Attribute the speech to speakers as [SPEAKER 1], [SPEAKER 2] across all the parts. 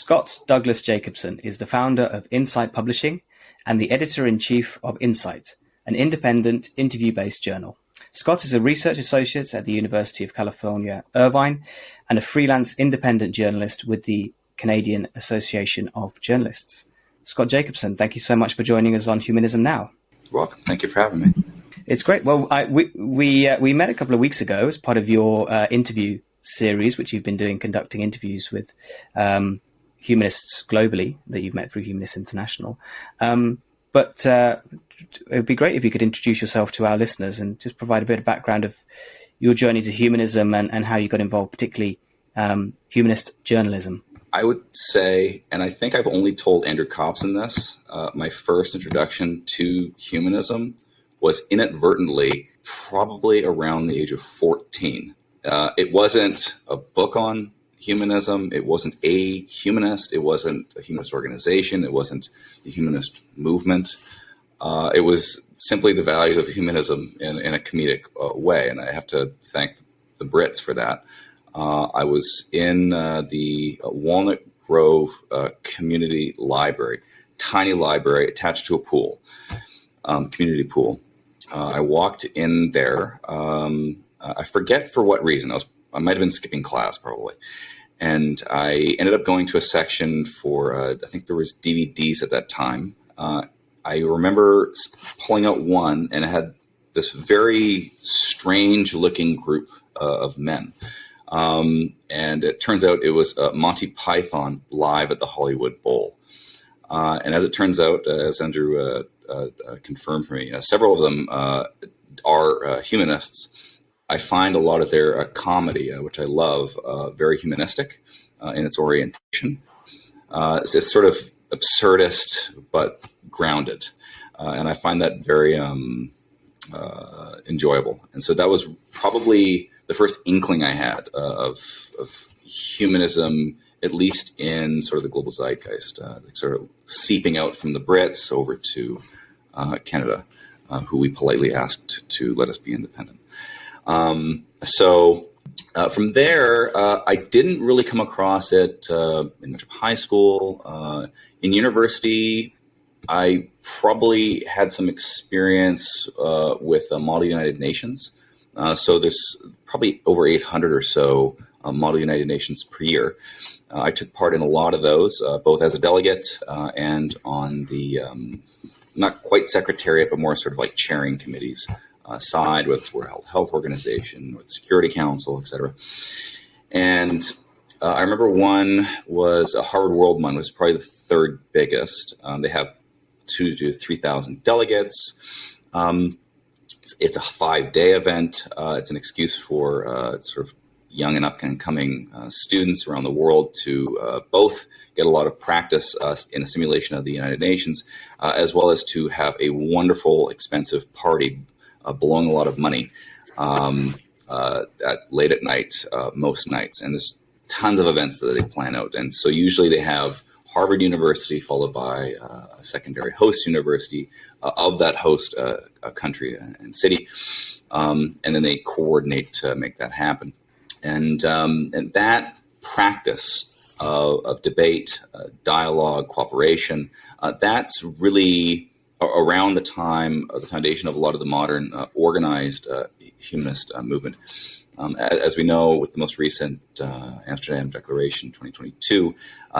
[SPEAKER 1] Scott Douglas Jacobson is the founder of Insight Publishing and the editor-in-chief of Insight, an independent, interview-based journal. Scott is a research associate at the University of California, Irvine, and a freelance independent journalist with the Canadian Association of Journalists. Scott Jacobson, thank you so much for joining us on Humanism Now.
[SPEAKER 2] You're welcome. Thank you for having me.
[SPEAKER 1] It's great. Well, we met a couple of weeks ago as part of your interview series, which you've been doing, conducting interviews with humanists globally that you've met through Humanist International. But it would be great if you could introduce yourself to our listeners and just provide a bit of background of your journey to humanism and how you got involved, particularly humanist journalism.
[SPEAKER 2] I would say, and I think I've only told Andrew Copson this, my first introduction to humanism was inadvertently probably around the age of 14. It wasn't a book on humanism. It wasn't a humanist. It wasn't a humanist organization. It wasn't the humanist movement. It was simply the values of humanism in a comedic way. And I have to thank the Brits for that. I was in the Walnut Grove Community Library, tiny library attached to a pool, community pool. I walked in there. I forget for what reason. I might have been skipping class probably. And I ended up going to a section for, I think there was DVDs at that time. I remember pulling out one, and it had this very strange looking group of men. And it turns out it was Monty Python live at the Hollywood Bowl. And as it turns out, as Andrew confirmed for me, several of them are humanists. I find a lot of their comedy, which I love, very humanistic in its orientation. It's sort of absurdist, but grounded. And I find that very enjoyable. And so that was probably the first inkling I had of humanism, at least in sort of the global zeitgeist, sort of seeping out from the Brits over to Canada, who we politely asked to let us be independent. So from there, I didn't really come across it in much of high school. In university, I probably had some experience with Model United Nations. So there's probably over 800 or so Model United Nations per year. I took part in a lot of those, both as a delegate and on the not quite secretariat, but more sort of like chairing committees side with World Health Organization, with Security Council, et cetera. And I remember one was a Harvard World one, was probably the third biggest. They have 2,000 to 3,000 delegates. It's a 5-day event. It's an excuse for sort of young and up-and-coming students around the world to both get a lot of practice in a simulation of the United Nations, as well as to have a wonderful, expensive party blowing a lot of money late at night, most nights. And there's tons of events that they plan out. And so usually they have Harvard University followed by a secondary host university of that host country and city. And then they coordinate to make that happen. And that practice of debate, dialogue, cooperation, that's really around the time of the foundation of a lot of the modern organized humanist movement. As we know, with the most recent Amsterdam Declaration 2022,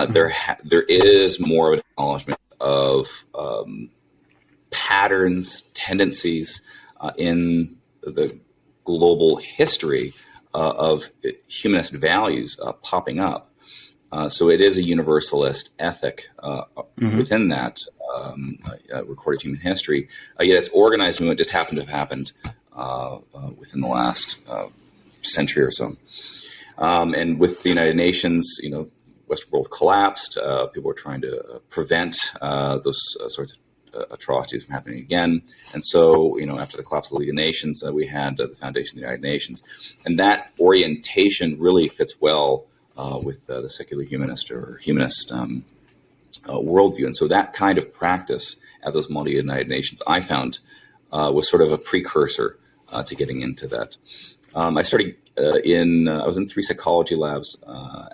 [SPEAKER 2] there is more of an acknowledgement of patterns, tendencies in the global history of humanist values popping up. So it is a universalist ethic within that recorded human history. Yet its organized movement just happened to have happened within the last century or so. And with the United Nations, Western world collapsed. People were trying to prevent those sorts of atrocities from happening again. And so, after the collapse of the League of Nations, we had the foundation of the United Nations. And that orientation really fits well with the secular humanist or humanist worldview. And so that kind of practice at those Model United Nations, I found, was sort of a precursor to getting into that. I started I was in 3 psychology labs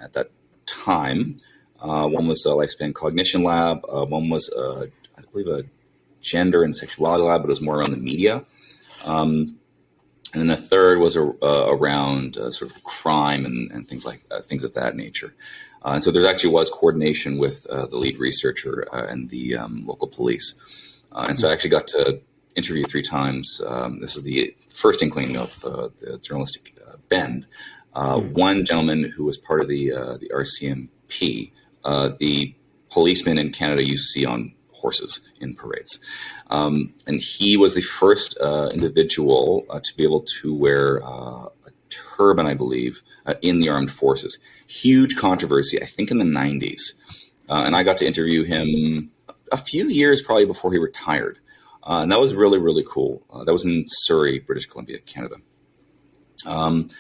[SPEAKER 2] at that time. One was a lifespan cognition lab. One was, I believe, a gender and sexuality lab, but it was more around the media. And then the third was around sort of crime and things things of that nature. And so there actually was coordination with the lead researcher and the local police. And so I actually got to interview 3 times. This is the first inkling of the journalistic bend. One gentleman who was part of the RCMP, the policemen in Canada you see on horses in parades. And he was the first individual to be able to wear a turban, I believe, in the armed forces. Huge controversy, I think, in the 90s. And I got to interview him a few years probably before he retired. And that was really, really cool. That was in Surrey, British Columbia, Canada. And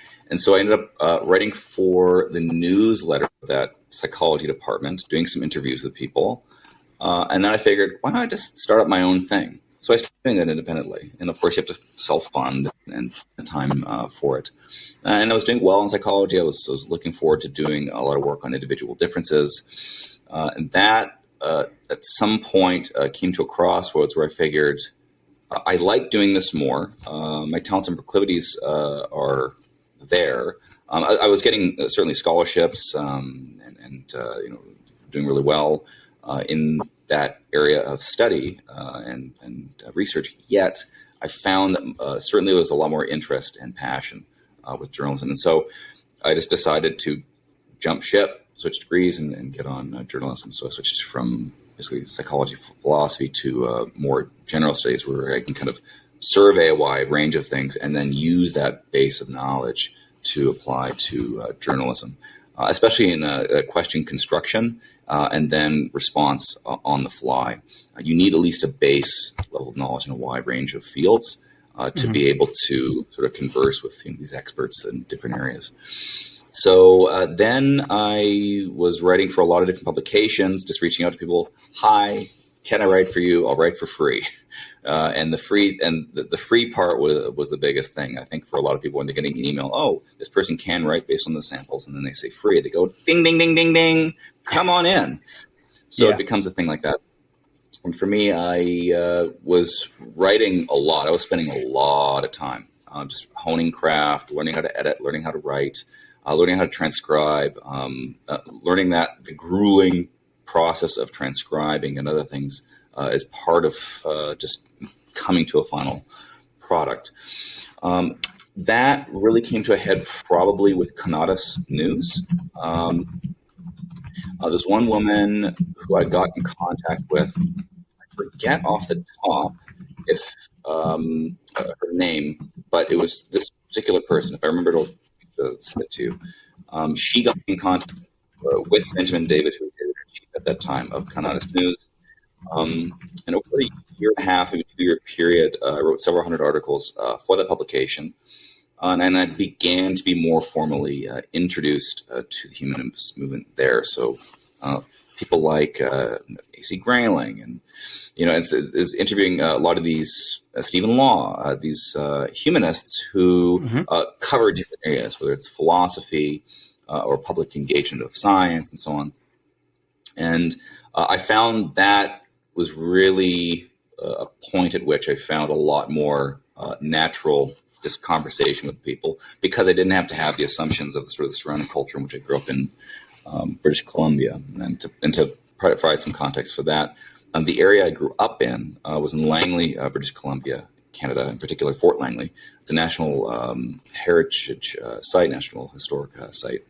[SPEAKER 2] so I ended up writing for the newsletter of that psychology department, doing some interviews with people. And then I figured, why not just start up my own thing? So I started doing that independently. And of course, you have to self-fund and time for it. And I was doing well in psychology. I was looking forward to doing a lot of work on individual differences. And that, at some point, came to a crossroads where I figured, I like doing this more. My talents and proclivities are there. I was getting certainly scholarships and doing really well in that area of study and research. Yet I found that certainly there was a lot more interest and passion with journalism. And so I just decided to jump ship, switch degrees, and get on journalism. So I switched from basically psychology, philosophy to more general studies where I can kind of survey a wide range of things and then use that base of knowledge to apply to journalism, especially in question construction and then response on the fly. You need at least a base level of knowledge in a wide range of fields to be able to sort of converse with these experts in different areas. So then I was writing for a lot of different publications, just reaching out to people. Hi, can I write for you? I'll write for free. And the free part was the biggest thing, I think, for a lot of people when they're getting an email. Oh, this person can write based on the samples, and then they say free. They go ding, ding, ding, ding, ding. Come on in. So It becomes a thing like that. And for me, I was writing a lot. I was spending a lot of time just honing craft, learning how to edit, learning how to write, learning how to transcribe, learning that the grueling process of transcribing and other things is part of just coming to a final product. That really came to a head probably with Conatus News. There's one woman who I got in contact with. I forget off the top if her name, but it was this particular person. If I remember to send it to you. She got in contact with Benjamin David, who was the editor-in-chief at that time of Conatus News. And over a year and a half, maybe 2-year period, I wrote several hundred articles for that publication. And I began to be more formally introduced to the humanist movement there. So people like A.C. Grayling and, is interviewing a lot of these Stephen Law, these humanists who cover different areas, whether it's philosophy or public engagement of science and so on. And I found that was really a point at which I found a lot more natural just conversation with people, because I didn't have to have the assumptions of the sort of the surrounding culture in which I grew up in British Columbia. And to provide some context for that, the area I grew up in was in Langley, British Columbia, Canada, in particular Fort Langley. It's a national heritage site, national historic site.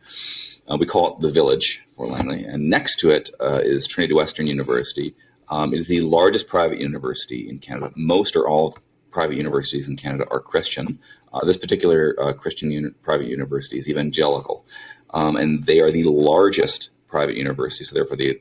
[SPEAKER 2] We call it the Village, Fort Langley. And next to it is Trinity Western University. It is the largest private university in Canada. Most or all private universities in Canada are Christian. This particular Christian private university is evangelical. And they are the largest private university, so therefore they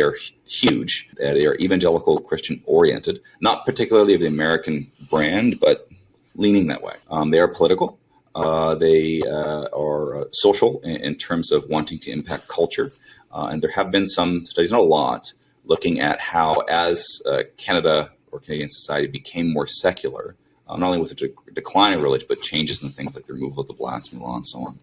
[SPEAKER 2] are huge. They are evangelical, Christian-oriented, not particularly of the American brand, but leaning that way. They are political. They are social in terms of wanting to impact culture. And there have been some studies, not a lot, looking at how as Canada or Canadian society became more secular, not only with the decline of religion, but changes in things like the removal of the blasphemy law and so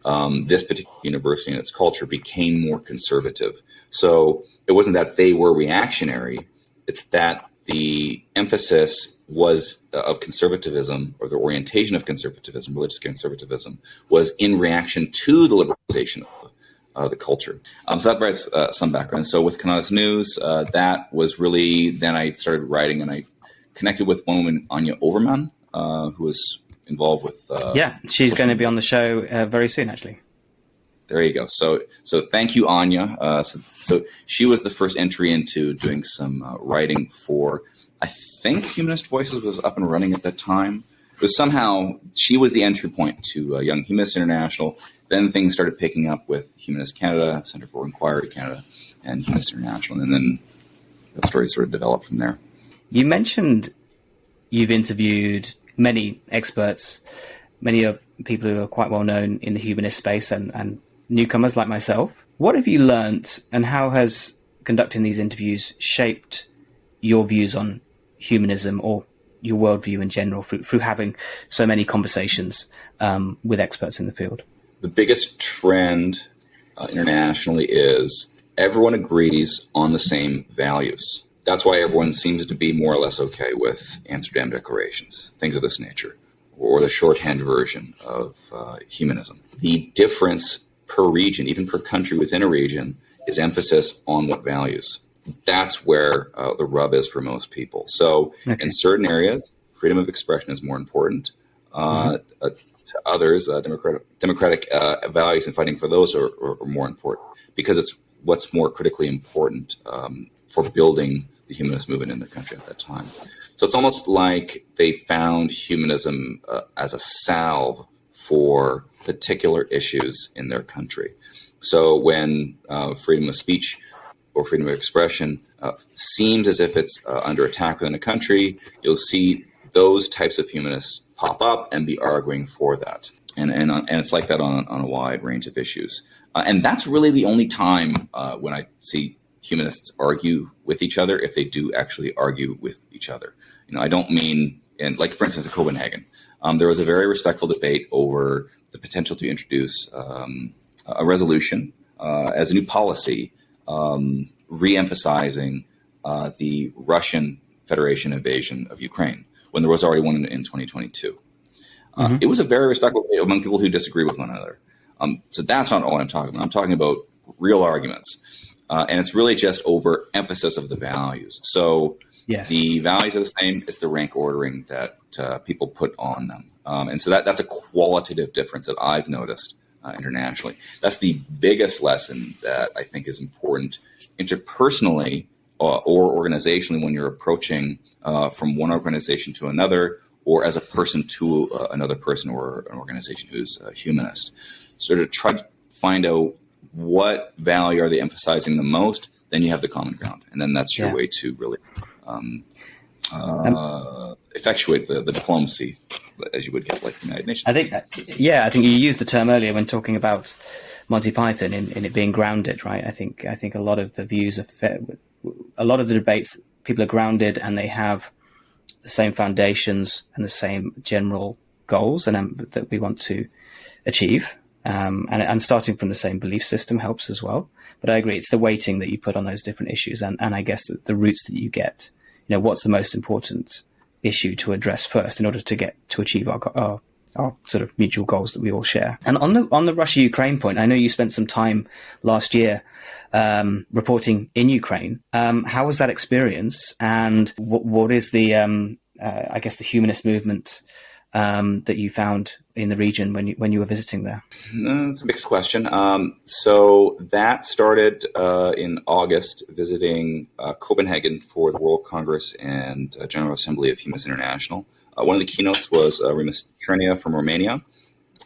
[SPEAKER 2] on. This particular university and its culture became more conservative. So it wasn't that they were reactionary, it's that the emphasis was of conservatism, or the orientation of conservatism, religious conservatism, was in reaction to the liberalization of the culture. So that provides some background. So with Canada's News, that was really, then I started writing, and I connected with one woman, Anya Overman, who was involved with...
[SPEAKER 1] she's going to be on the show very soon, actually.
[SPEAKER 2] There you go. So thank you, Anya. So she was the first entry into doing some writing for, I think Humanist Voices was up and running at that time. It was somehow, she was the entry point to Young Humanist International. Then things started picking up with Humanist Canada, Centre for Inquiry Canada, and Humanist International. And then that story sort of developed from there.
[SPEAKER 1] You mentioned you've interviewed many experts, many of people who are quite well known in the humanist space and newcomers like myself. What have you learnt, and how has conducting these interviews shaped your views on humanism or your worldview in general through having so many conversations with experts in the field?
[SPEAKER 2] The biggest trend internationally is everyone agrees on the same values. That's why everyone seems to be more or less okay with Amsterdam declarations, things of this nature, or the shorthand version of humanism. The difference per region, even per country within a region, is emphasis on what values. That's where the rub is for most people. So in certain areas, freedom of expression is more important. To others, democratic values and fighting for those are more important, because it's what's more critically important for building the humanist movement in their country at that time. So it's almost like they found humanism as a salve for particular issues in their country. So when freedom of speech or freedom of expression seems as if it's under attack within a country, you'll see those types of humanists pop up and be arguing for that. And it's like that on a wide range of issues. And that's really the only time when I see humanists argue with each other, if they do actually argue with each other. I don't mean, and like, for instance, in Copenhagen, there was a very respectful debate over the potential to introduce a resolution as a new policy, re-emphasizing the Russian Federation invasion of Ukraine, when there was already one in 2022. It was a very respectful debate among people who disagree with one another. So that's not all I'm talking about. I'm talking about real arguments. And it's really just over emphasis of the values. So the values are the same. It's the rank ordering that people put on them. And so that's a qualitative difference that I've noticed internationally. That's the biggest lesson that I think is important interpersonally or organizationally when you're approaching from one organization to another, or as a person to another person or an organization who's a humanist. So to try to find out what value are they emphasizing the most, then you have the common ground. And then that's your way to really effectuate the diplomacy, as you would get like the United Nations.
[SPEAKER 1] I think you used the term earlier when talking about Monty Python in it being grounded, right? I think a lot of the views are a lot of the debates, people are grounded and they have the same foundations and the same general goals and that we want to achieve. And starting from the same belief system helps as well. But I agree, it's the weighting that you put on those different issues, and I guess the routes that you get. What's the most important issue to address first in order to achieve our sort of mutual goals that we all share. And on the Russia-Ukraine point, I know you spent some time last year reporting in Ukraine. How was that experience, and what is the I guess the humanist movement that you found in the region when you were visiting there?
[SPEAKER 2] That's a mixed question. So that started in August, visiting Copenhagen for the World Congress and General Assembly of Humanist International. One of the keynotes was Remus Chernia from Romania.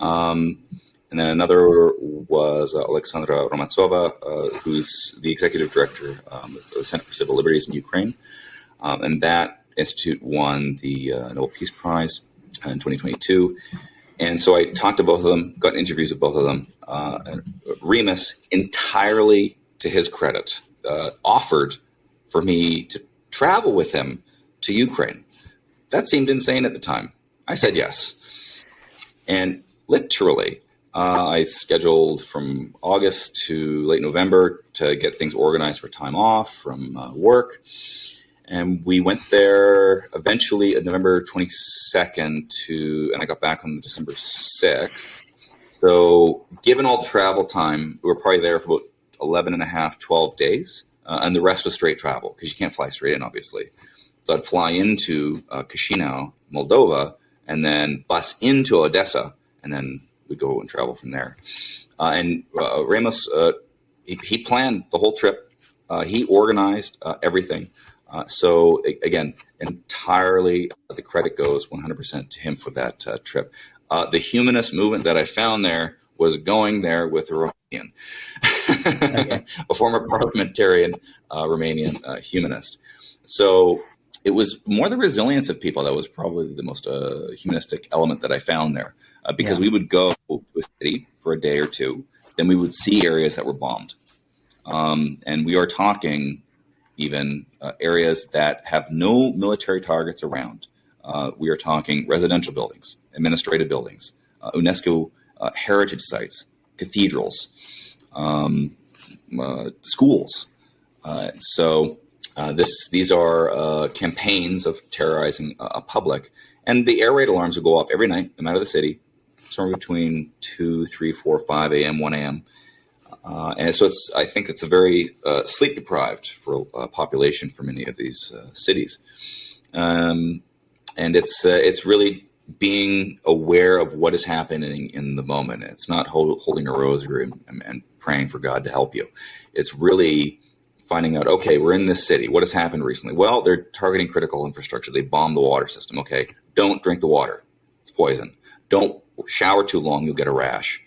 [SPEAKER 2] And then another was Alexandra Romatsova, who's the executive director of the Center for Civil Liberties in Ukraine. And that institute won the Nobel Peace Prize in 2022. And so I talked to both of them, got interviews with both of them. Remus, entirely to his credit, offered for me to travel with him to Ukraine. That seemed insane at the time. I said yes. And literally, I scheduled from August to late November to get things organized for time off from work. And we went there eventually on November 22nd and I got back on December 6th. So given all the travel time, we were probably there for about 11 and a half, 12 days. And the rest was straight travel because you can't fly straight in, obviously. So I'd fly into Chisinau, Moldova, and then bus into Odessa, and then we'd go and travel from there. And Ramos, he planned the whole trip. He organized everything. So again, entirely the credit goes 100% to him for that trip. The humanist movement that I found there was going there with a Romanian, okay. A former parliamentarian Romanian humanist. So it was more the resilience of people that was probably the most humanistic element that I found there, because we would go to a city for a day or two, then we would see areas that were bombed. And we are talking even areas that have no military targets around. We are talking residential buildings, administrative buildings, UNESCO heritage sites, cathedrals, schools. These are campaigns of terrorizing a public, and the air raid alarms will go off every night, no matter the city, somewhere between 2, 3, 4, 5 a.m., 1 a.m. And so I think it's a very sleep deprived for population for many of these cities, and it's really being aware of what is happening in the moment. It's not holding a rosary and praying for God to help you. It's really finding out, okay, we're in this city. What has happened recently? Well, they're targeting critical infrastructure. They bombed the water system. Okay, don't drink the water. It's poison. Don't shower too long. You'll get a rash.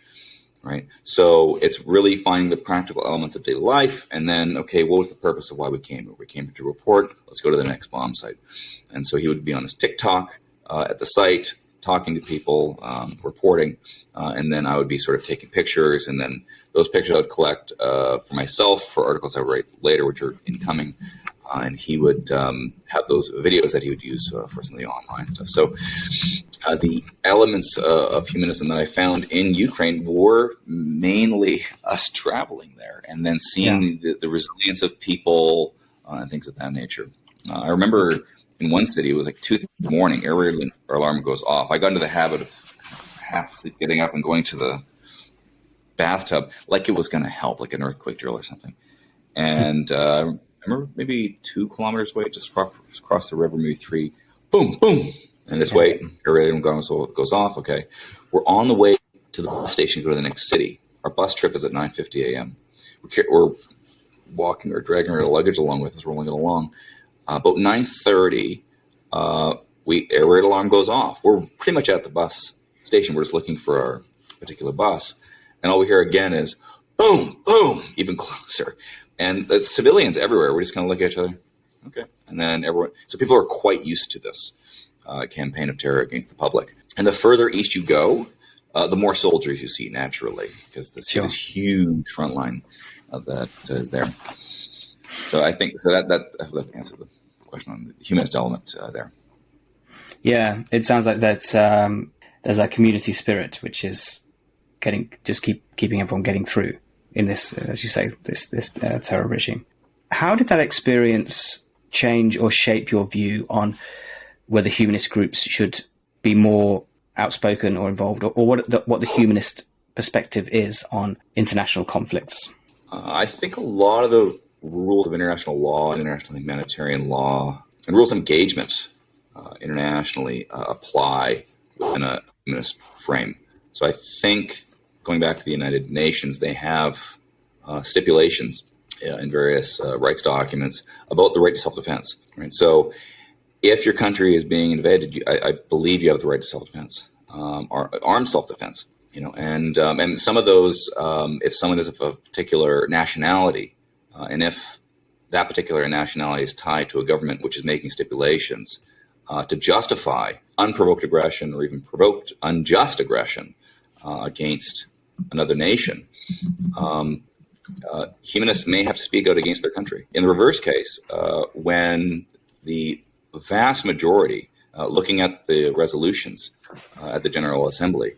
[SPEAKER 2] Right. So it's really finding the practical elements of daily life. And then, okay, what was the purpose of why we came here? We came here to report. Let's go to the next bomb site. And so he would be on his TikTok at the site, talking to people, reporting. And then I would be sort of taking pictures. And then those pictures I would collect for myself for articles I would write later, which are incoming. And he would have those videos that he would use for some of the online stuff. So the elements of humanism that I found in Ukraine were mainly us traveling there and then seeing the resilience of people and things of that nature. I remember in one city, it was like 2 in the morning, air raid alarm goes off. I got into the habit of half asleep, getting up and going to the bathtub like it was going to help, like an earthquake drill or something. And I remember maybe 2 kilometers away, just across the river, maybe 3, boom, boom. And this way, air raid goes off. Okay, we're on the way to the bus station to go to the next city. Our bus trip is at 9:50 a.m. We're walking or dragging our luggage along with us, rolling it along. About 9:30, air raid alarm goes off. We're pretty much at the bus station. We're just looking for our particular bus, and all we hear again is boom, boom, even closer. And the civilians everywhere. We just kind of look at each other. Okay, and then everyone. So people are quite used to this campaign of terror against the public. And the further east you go, the more soldiers you see naturally, because this huge front line that is there. So I think that answered the question on the humanist element there.
[SPEAKER 1] Yeah, it sounds like that's there's that community spirit, which is keeping everyone getting through in this, as you say, this terror regime. How did that experience change or shape your view on whether humanist groups should be more outspoken or involved, or what the humanist perspective is on international conflicts?
[SPEAKER 2] I think a lot of the rules of international law, international humanitarian law, and rules of engagement internationally apply within a humanist frame. So I think going back to the United Nations, they have stipulations in various rights documents about the right to self-defense. Right? So if your country is being invaded, I believe you have the right to self-defense, or armed self-defense. And some of those, if someone is of a particular nationality, and if that particular nationality is tied to a government which is making stipulations to justify unprovoked aggression or even provoked unjust aggression against another nation, humanists may have to speak out against their country. In the reverse case, when the vast majority looking at the resolutions at the General Assembly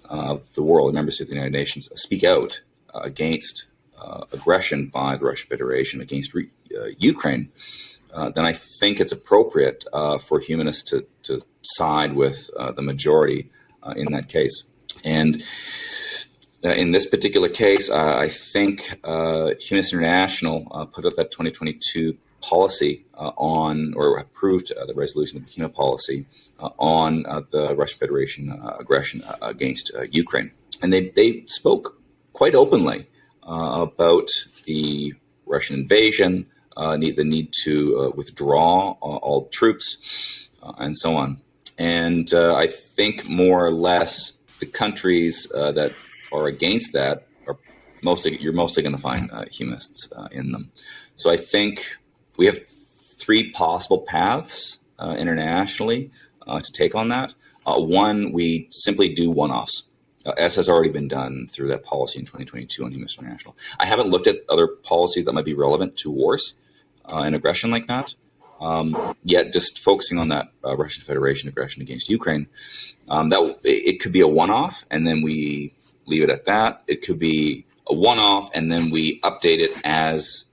[SPEAKER 2] of the world, members of the United Nations, speak out against aggression by the Russian Federation against Ukraine, then I think it's appropriate for humanists to side with the majority in that case. And in this particular case, I think Humanist International put up that 2022 policy or approved the resolution, the Burkina policy, on the Russian Federation aggression against Ukraine. And they spoke quite openly about the Russian invasion, the need to withdraw all troops, and so on. And I think more or less the countries that are against that you're mostly going to find humanists in them. So I think we have three possible paths internationally to take on that. One, we simply do one-offs, as has already been done through that policy in 2022 on Humanist International. I haven't looked at other policies that might be relevant to wars and aggression like that. Yet just focusing on that Russian Federation aggression against Ukraine, that it could be a one-off and then we leave it at that. It could be a one-off and then we update it as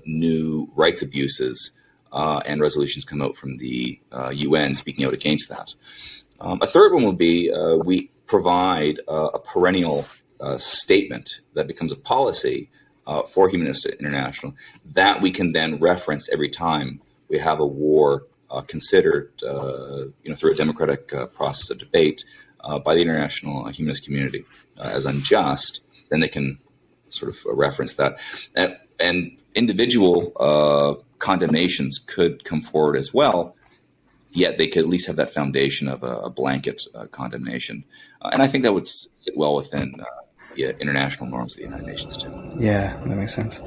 [SPEAKER 2] new rights abuses and resolutions come out from the UN speaking out against that. A third one would be we provide a perennial statement that becomes a policy for Humanist International that we can then reference every time we have a war considered, through a democratic process of debate by the international humanist community as unjust. Then they can sort of reference that, and individual condemnations could come forward as well. Yet they could at least have that foundation of a blanket condemnation, and I think that would sit well within international norms of the United Nations too.
[SPEAKER 1] Yeah, that makes sense.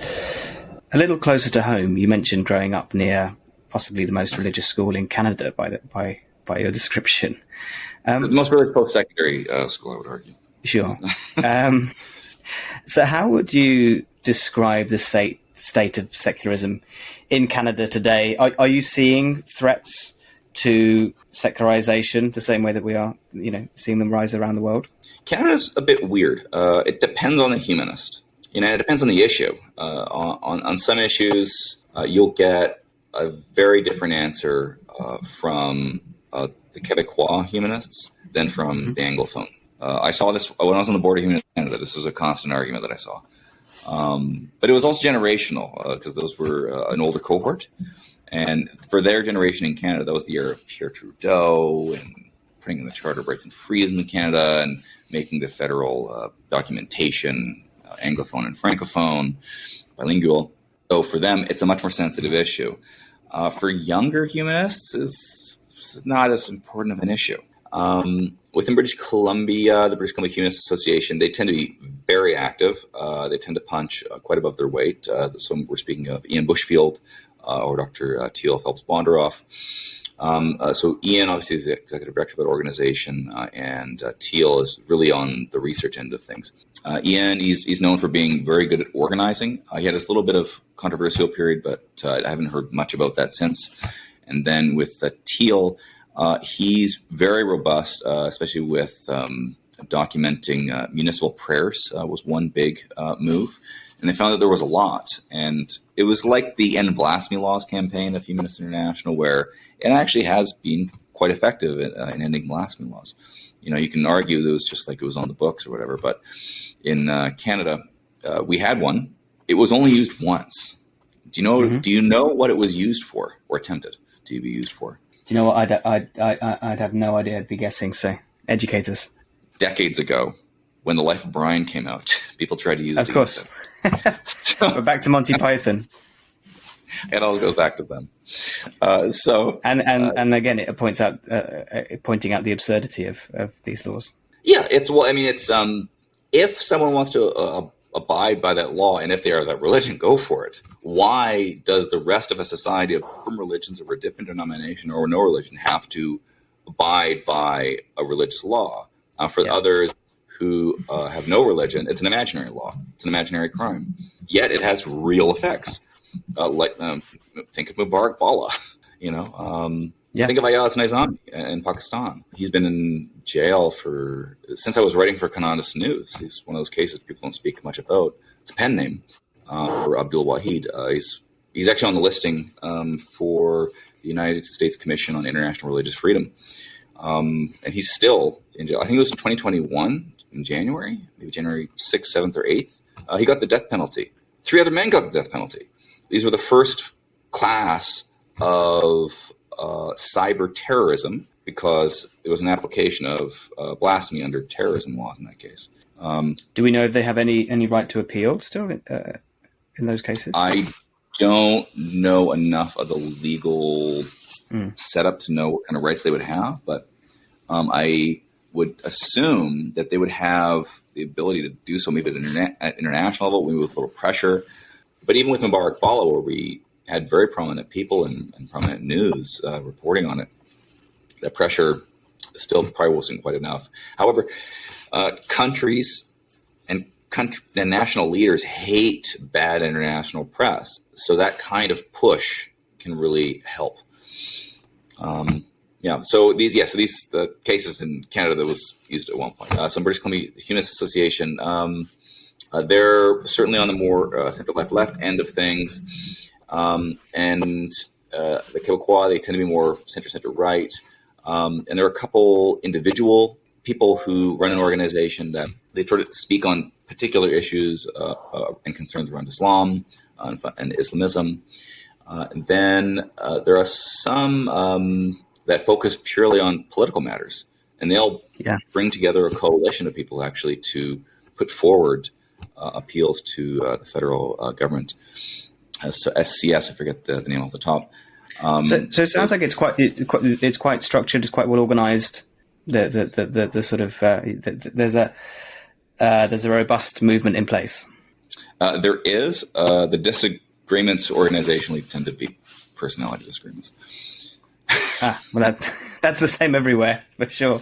[SPEAKER 1] A little closer to home, you mentioned growing up near possibly the most religious school in Canada by your description.
[SPEAKER 2] The most religious post-secondary school, I would argue.
[SPEAKER 1] Sure. So how would you describe the state of secularism in Canada today? Are you seeing threats to secularization the same way that we are, seeing them rise around the world?
[SPEAKER 2] Canada's a bit weird. It depends on the humanist. It depends on the issue. On some issues, you'll get a very different answer from the Quebecois humanists than from the Anglophone. I saw this when I was on the board of Humanist Canada. This was a constant argument that I saw. But it was also generational because those were an older cohort. And for their generation in Canada, that was the era of Pierre Trudeau and putting in the Charter of Rights and Freedoms in Canada and making the federal documentation Anglophone and Francophone, bilingual. So for them, it's a much more sensitive issue. For younger humanists, it's not as important of an issue. Within British Columbia, the British Columbia Humanist Association, they tend to be very active. They tend to punch quite above their weight. So we're speaking of Ian Bushfield or Dr. Teal Phelps-Bondaroff. So Ian obviously is the executive director of that organization, and Teal is really on the research end of things. Ian, he's known for being very good at organizing. He had this little bit of controversial period, but I haven't heard much about that since. And then with Teal, he's very robust, especially with documenting municipal prayers was one big move. And they found that there was a lot. And it was like the End Blasphemy Laws campaign of Humanist International, where it actually has been quite effective in ending blasphemy laws. You can argue that it was just like it was on the books or whatever. But in Canada, we had one. It was only used once. Do you know? Mm-hmm. Do you know what it was used for, or attempted to be used for?
[SPEAKER 1] Do you know what? I'd have no idea. I'd be guessing. So, educate us.
[SPEAKER 2] Decades ago, when The Life of Brian came out, people tried to use it.
[SPEAKER 1] Of course. We're back to Monty Python.
[SPEAKER 2] It all goes back to them. And
[SPEAKER 1] again, it points out pointing out the absurdity of these laws.
[SPEAKER 2] Yeah, it's if someone wants to abide by that law, and if they are that religion, go for it. Why does the rest of a society of different religions or a different denomination or no religion have to abide by a religious law? For others who have no religion, it's an imaginary law. It's an imaginary crime. Yet it has real effects. Think of Mubarak Bala.
[SPEAKER 1] Yeah.
[SPEAKER 2] Think of Ayaz Nizami in Pakistan. He's been in jail since I was writing for Canonist News. He's one of those cases people don't speak much about. It's a pen name, or Abdul Wahid. He's actually on the listing for the United States Commission on International Religious Freedom. And he's still in jail. I think it was in 2021, in January, maybe January 6th, 7th, or 8th. He got the death penalty. 3 other men got the death penalty. These were the first class of cyber terrorism, because it was an application of blasphemy under terrorism laws in that case.
[SPEAKER 1] Do we know if they have any right to appeal still in those cases?
[SPEAKER 2] I don't know enough of the legal setup to know what kind of rights they would have, but I would assume that they would have the ability to do so maybe at international level, maybe with a little pressure. But even with Mubarak Bala, where we had very prominent people and prominent news reporting on it, that pressure still probably wasn't quite enough. However, countries and national leaders hate bad international press, so that kind of push can really help. So these the cases in Canada that was used at one point. So in British Columbia, the Humanist Association, they're certainly on the more center left end of things, and the Québécois, they tend to be more center right. And there are a couple individual people who run an organization that they sort of speak on particular issues and concerns around Islam and Islamism. And then there are some that focus purely on political matters, and they'll bring together a coalition of people actually to put forward appeals to the federal government. So SCS, I forget the name off the top.
[SPEAKER 1] So it sounds like it's quite structured, it's quite well organized. The sort of there's a robust movement in place.
[SPEAKER 2] There is. The disagreements organizationally tend to be personality disagreements.
[SPEAKER 1] Well, that's the same everywhere for sure.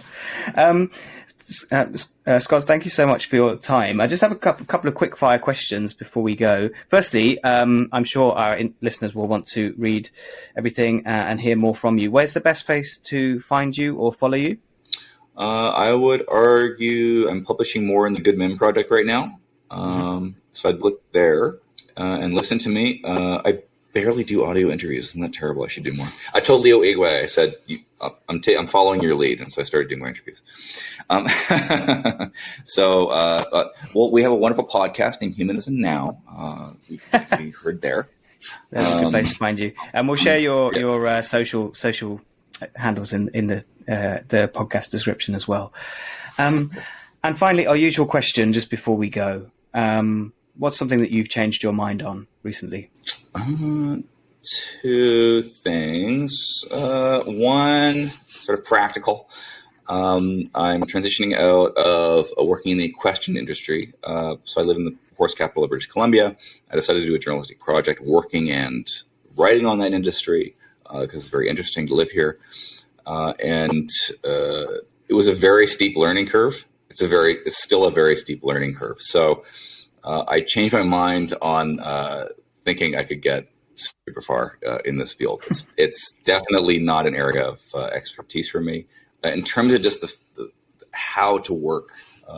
[SPEAKER 1] Scott, thank you so much for your time. I just have a couple of quick fire questions before we go. Firstly, I'm sure our listeners will want to read everything and hear more from you. Where's the best place to find you or follow you?
[SPEAKER 2] I would argue I'm publishing more in the Good Men Project right now. So I'd look there and listen to me. I barely do audio interviews. Isn't that terrible? I should do more. I told Leo Igwe, I said, I'm following your lead. And so I started doing more interviews. Well, we have a wonderful podcast named Humanism Now. We heard there.
[SPEAKER 1] That's a good place to find you. And we'll share your social handles in the podcast description as well. And finally, our usual question just before we go. What's something that you've changed your mind on recently?
[SPEAKER 2] 2 things. One, sort of practical. I'm transitioning out of working in the equestrian industry. So I live in the horse capital of British Columbia. I decided to do a journalistic project working and writing on that industry because it's very interesting to live here. And it was a very steep learning curve. It's still a very steep learning curve. So I changed my mind on thinking I could get super far in this field. It's definitely not an area of expertise for me in terms of just the how to work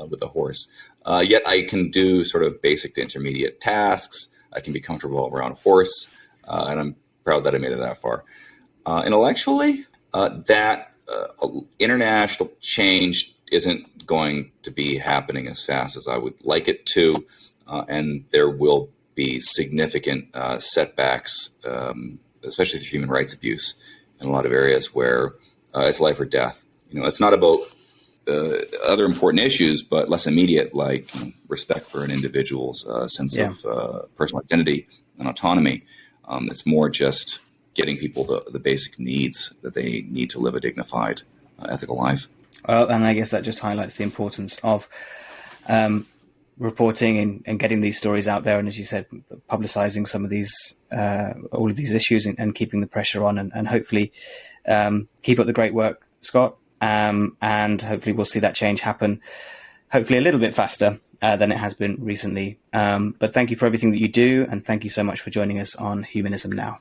[SPEAKER 2] with a horse. Yet I can do sort of basic to intermediate tasks. I can be comfortable around a horse, and I'm proud that I made it that far. Intellectually, that international change isn't going to be happening as fast as I would like it to, and there will be significant setbacks, especially through human rights abuse in a lot of areas where it's life or death. It's not about other important issues, but less immediate, like respect for an individual's sense of personal identity and autonomy. It's more just getting people the basic needs that they need to live a dignified, ethical life.
[SPEAKER 1] Well, and I guess that just highlights the importance of reporting and getting these stories out there, and as you said, publicizing some of these, all of these issues, and keeping the pressure on, and hopefully keep up the great work, Scott. And hopefully we'll see that change happen, hopefully a little bit faster than it has been recently. But thank you for everything that you do, and thank you so much for joining us on Humanism Now.